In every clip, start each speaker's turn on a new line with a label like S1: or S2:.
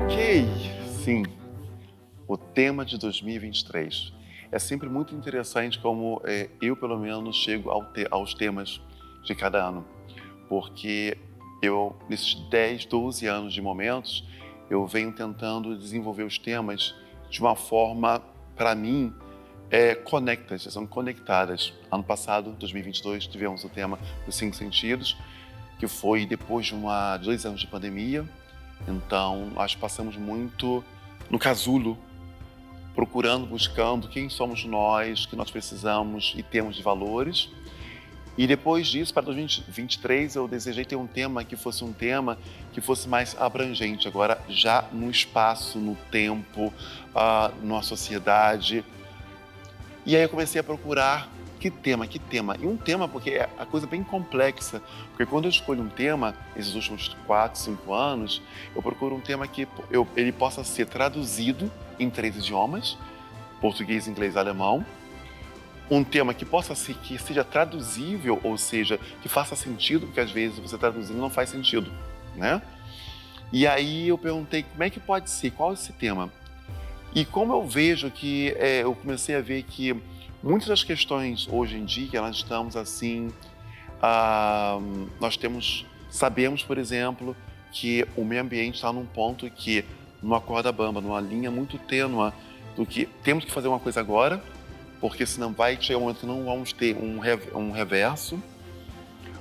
S1: Ok, sim, o tema de 2023. É sempre muito interessante como eu, pelo menos, chego aos temas de cada ano, porque eu, nesses 10, 12 anos de momentos, eu venho tentando desenvolver os temas de uma forma, para mim, são conectadas. Ano passado, 2022, tivemos o tema dos 5 sentidos, que foi depois de 2 anos de pandemia. Então, nós passamos muito no casulo, procurando, buscando quem somos nós, o que nós precisamos e temos de valores. E depois disso, para 2023, eu desejei ter um tema que fosse mais abrangente, agora já no espaço, no tempo, na sociedade. E aí eu comecei a procurar que tema. E um tema, porque é a coisa bem complexa, porque quando eu escolho um tema, esses últimos 4, 5 anos, eu procuro um tema que ele possa ser traduzido em 3 idiomas, português, inglês e alemão. Um tema que que seja traduzível, ou seja, que faça sentido, porque às vezes você traduzindo não faz sentido, né? E aí eu perguntei, como é que pode ser? Qual é esse tema? E como eu vejo que eu comecei a ver que muitas das questões hoje em dia, nós estamos assim, sabemos, por exemplo, que o meio ambiente está num ponto que, numa corda bamba, numa linha muito tênue, do que temos que fazer uma coisa agora, porque senão vai chegar um momento que não vamos ter um reverso.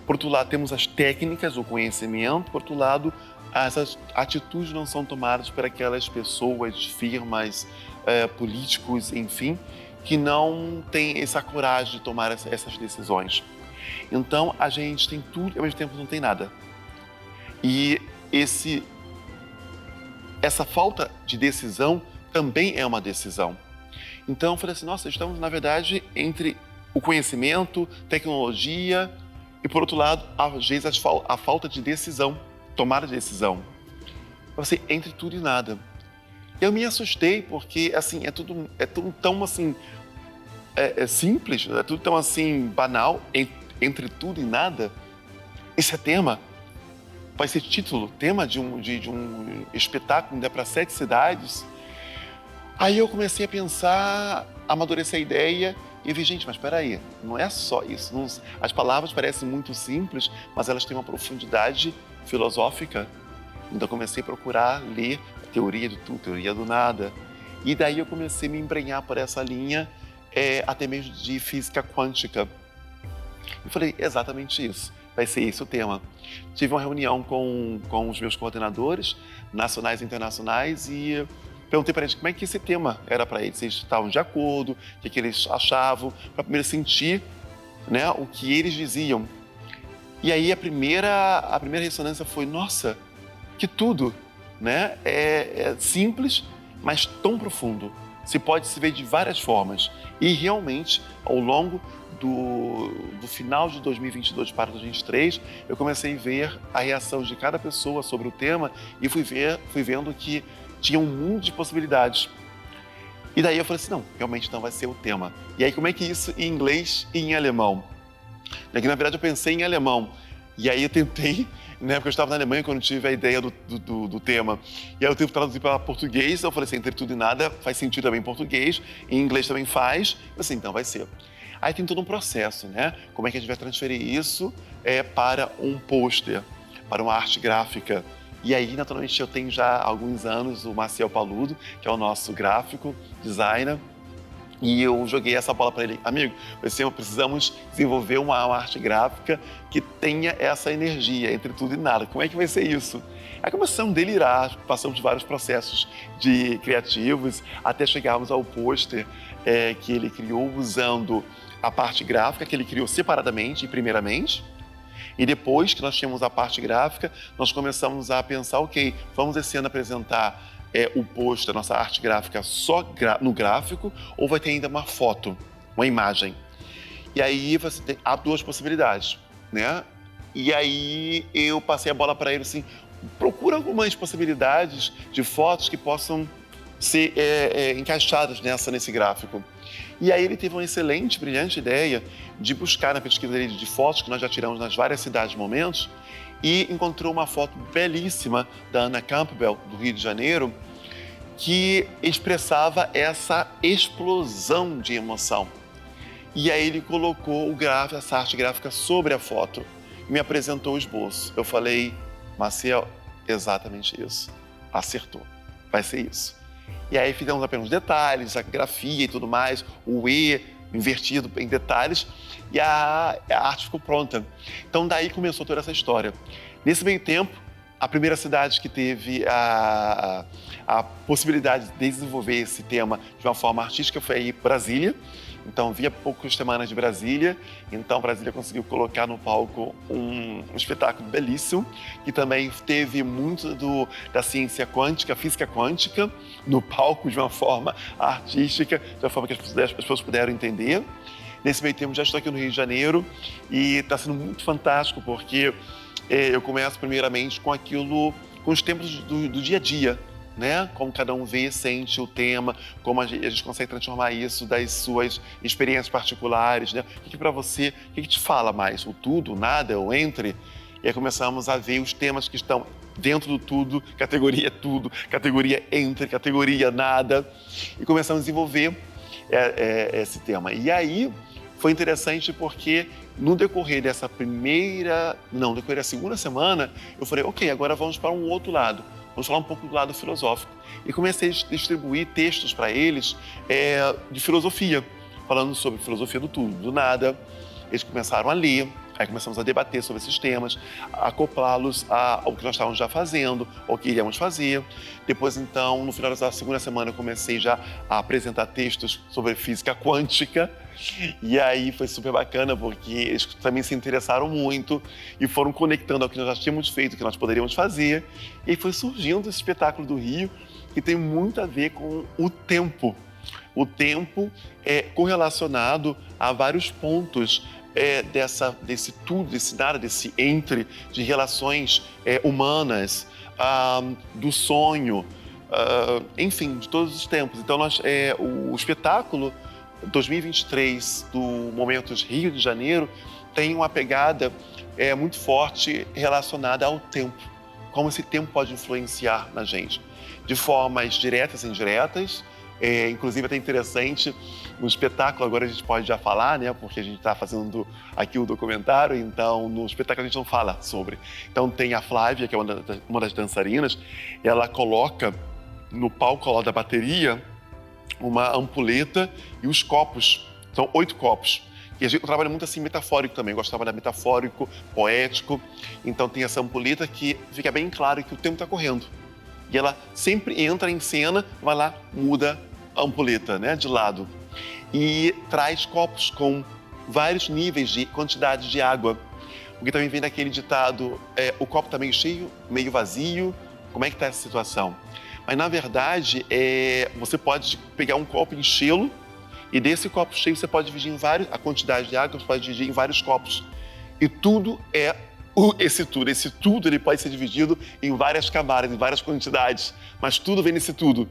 S1: Por outro lado, temos as técnicas, o conhecimento. Por outro lado, essas atitudes não são tomadas por aquelas pessoas, firmas, políticos, enfim, que não têm essa coragem de tomar essas decisões. Então, a gente tem tudo e ao mesmo tempo não tem nada. E essa falta de decisão também é uma decisão. Então, eu falei assim, nossa, estamos, na verdade, entre o conhecimento, tecnologia e, por outro lado, às vezes a falta de decisão, tomada de decisão. Eu falei assim, entre tudo e nada. Eu me assustei porque, assim, é tudo tão, assim, simples, é tudo tão, assim, banal, entre tudo e nada. Esse é tema. Vai ser título, tema de um espetáculo, ainda para 7 cidades. Aí eu comecei a pensar, amadurecer a ideia e eu vi, gente, mas espera aí, não é só isso. As palavras parecem muito simples, mas elas têm uma profundidade filosófica. Então eu comecei a procurar ler a teoria de tudo, teoria do nada. E daí eu comecei a me embrenhar por essa linha, até mesmo de física quântica. Eu falei, exatamente isso, vai ser esse o tema. Tive uma reunião com os meus coordenadores, nacionais e internacionais, e perguntei para eles como é que esse tema era para eles, se eles estavam de acordo, o que eles achavam, para primeiro sentir, né, o que eles diziam. E aí a primeira ressonância foi, nossa, que tudo, né? É simples, mas tão profundo. Se pode se ver de várias formas. E realmente, ao longo do final de 2022 para 2023, eu comecei a ver a reação de cada pessoa sobre o tema e fui vendo que tinha um mundo de possibilidades. E daí eu falei assim, não, realmente não vai ser o tema. E aí como é que isso em inglês e em alemão? Que na verdade eu pensei em alemão. E aí eu tentei, né, porque eu estava na Alemanha quando tive a ideia do tema. E aí eu tentei traduzir para português, eu falei assim, entre tudo e nada faz sentido também em português, em inglês também faz. Eu falei assim, então vai ser. Aí tem todo um processo, né? Como é que a gente vai transferir isso para um pôster, para uma arte gráfica. E aí, naturalmente, eu tenho já há alguns anos o Maciel Paludo, que é o nosso gráfico, designer, e eu joguei essa bola para ele. Amigo, precisamos desenvolver uma arte gráfica que tenha essa energia entre tudo e nada. Como é que vai ser isso? Aí começamos a delirar, passamos vários processos criativos, até chegarmos ao pôster que ele criou usando a parte gráfica, que ele criou separadamente e primeiramente. E depois que nós tínhamos a parte gráfica, nós começamos a pensar, ok, vamos esse ano apresentar o pôster, nossa arte gráfica só no gráfico, ou vai ter ainda uma foto, uma imagem. E aí há 2 possibilidades, né? E aí eu passei a bola para ele assim, procura algumas possibilidades de fotos que possam ser encaixadas nesse gráfico. E aí ele teve uma excelente, brilhante ideia de buscar na pesquisa dele de fotos que nós já tiramos nas várias cidades e momentos e encontrou uma foto belíssima da Anna Campbell, do Rio de Janeiro, que expressava essa explosão de emoção. E aí ele colocou essa arte gráfica sobre a foto e me apresentou o esboço. Eu falei, Maciel, exatamente isso. Acertou. Vai ser isso. E aí fizemos apenas os detalhes, a grafia e tudo mais, o E invertido em detalhes, e a arte ficou pronta. Então daí começou toda essa história. Nesse meio tempo, a primeira cidade que teve a possibilidade de desenvolver esse tema de uma forma artística foi aí Brasília. Então, via poucas semanas de Brasília, então Brasília conseguiu colocar no palco um espetáculo belíssimo, que também teve muito da ciência quântica, física quântica, no palco de uma forma artística, de uma forma que as pessoas puderam entender. Nesse meio tempo, já estou aqui no Rio de Janeiro e está sendo muito fantástico, porque eu começo primeiramente com os tempos do dia a dia, né? Como cada um vê, sente o tema, como a gente consegue transformar isso das suas experiências particulares, né? O que para você, o que te fala mais? O tudo, o nada, o entre? E aí começamos a ver os temas que estão dentro do tudo, tudo, categoria entre, categoria nada, e começamos a desenvolver esse tema. E aí foi interessante porque no decorrer da segunda semana, eu falei, ok, agora vamos para um outro lado. Vamos falar um pouco do lado filosófico. E comecei a distribuir textos para eles de filosofia, falando sobre filosofia do tudo, do nada. Eles começaram a ler, aí começamos a debater sobre esses temas, acoplá-los ao que nós estávamos já fazendo, ao que iríamos fazer. Depois, então, no final da segunda semana, eu comecei já a apresentar textos sobre física quântica. E aí foi super bacana, porque eles também se interessaram muito e foram conectando ao que nós já tínhamos feito, o que nós poderíamos fazer. E aí foi surgindo esse espetáculo do Rio, que tem muito a ver com o tempo. O tempo é correlacionado a vários pontos desse tudo, desse nada, desse entre, de relações humanas, do sonho, enfim, de todos os tempos. Então, o espetáculo 2023 do Momentos Rio de Janeiro tem uma pegada muito forte relacionada ao tempo. Como esse tempo pode influenciar na gente, de formas diretas e indiretas. Inclusive, é até interessante, no espetáculo, agora a gente pode já falar, né? Porque a gente está fazendo aqui o documentário, então no espetáculo a gente não fala sobre. Então tem a Flávia, que é uma das dançarinas, ela coloca no palco ao lado da bateria uma ampulheta e os copos, são 8 copos. E a gente trabalha muito assim metafórico também, eu gostava da metafórico, poético. Então tem essa ampulheta que fica bem claro que o tempo está correndo. E ela sempre entra em cena, vai lá, muda a ampulheta, né, de lado. E traz copos com vários níveis de quantidade de água. Porque também vem daquele ditado, o copo está meio cheio, meio vazio, como é que está essa situação? Mas, na verdade, você pode pegar um copo e enchê-lo, e desse copo cheio você pode dividir a quantidade de água você pode dividir em vários copos. E tudo esse tudo ele pode ser dividido em várias camadas, em várias quantidades, mas tudo vem nesse tudo.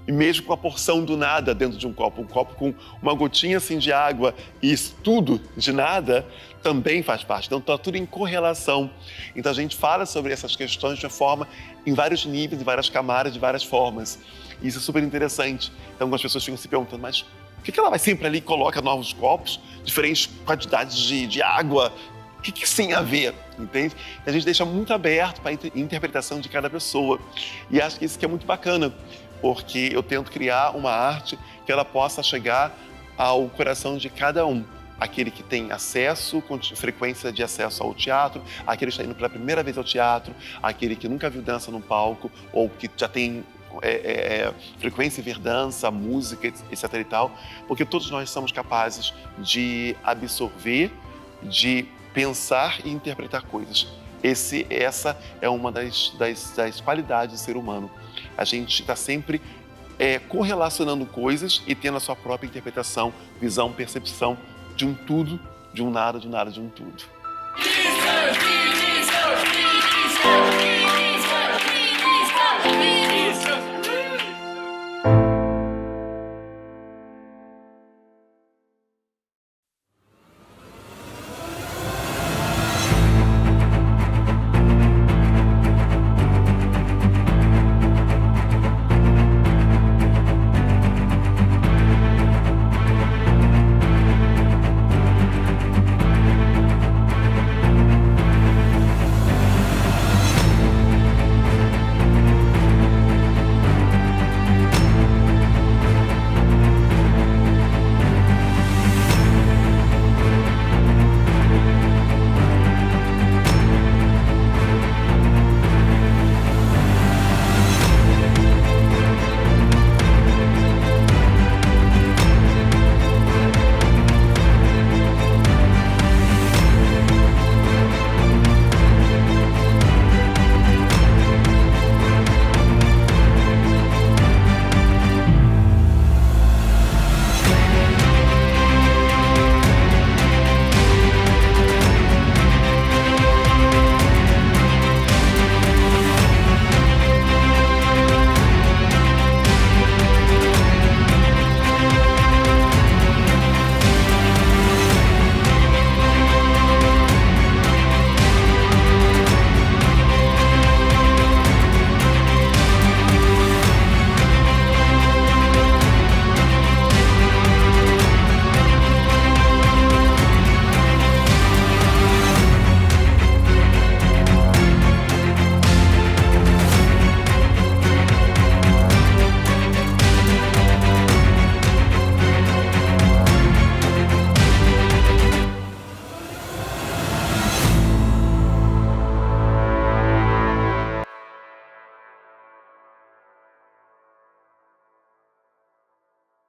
S1: E mesmo com a porção do nada dentro de um copo com uma gotinha assim de água e isso tudo de nada, também faz parte. Então está tudo em correlação. Então a gente fala sobre essas questões de uma forma, em vários níveis, em várias camadas, de várias formas. E isso é super interessante. Então algumas pessoas ficam se perguntando, mas por que ela vai sempre ali e coloca novos copos, diferentes quantidades de água? O que isso tem a ver, entende? A gente deixa muito aberto para a interpretação de cada pessoa. E acho que isso que é muito bacana, porque eu tento criar uma arte que ela possa chegar ao coração de cada um. Aquele que tem acesso, com frequência de acesso ao teatro, aquele que está indo pela primeira vez ao teatro, aquele que nunca viu dança no palco, ou que já tem frequência em ver dança, música, etc. e tal, porque todos nós somos capazes de absorver, de pensar e interpretar coisas. Essa é uma das qualidades do ser humano. A gente está sempre correlacionando coisas e tendo a sua própria interpretação, visão, percepção de um tudo, de um nada, de um nada, de um tudo.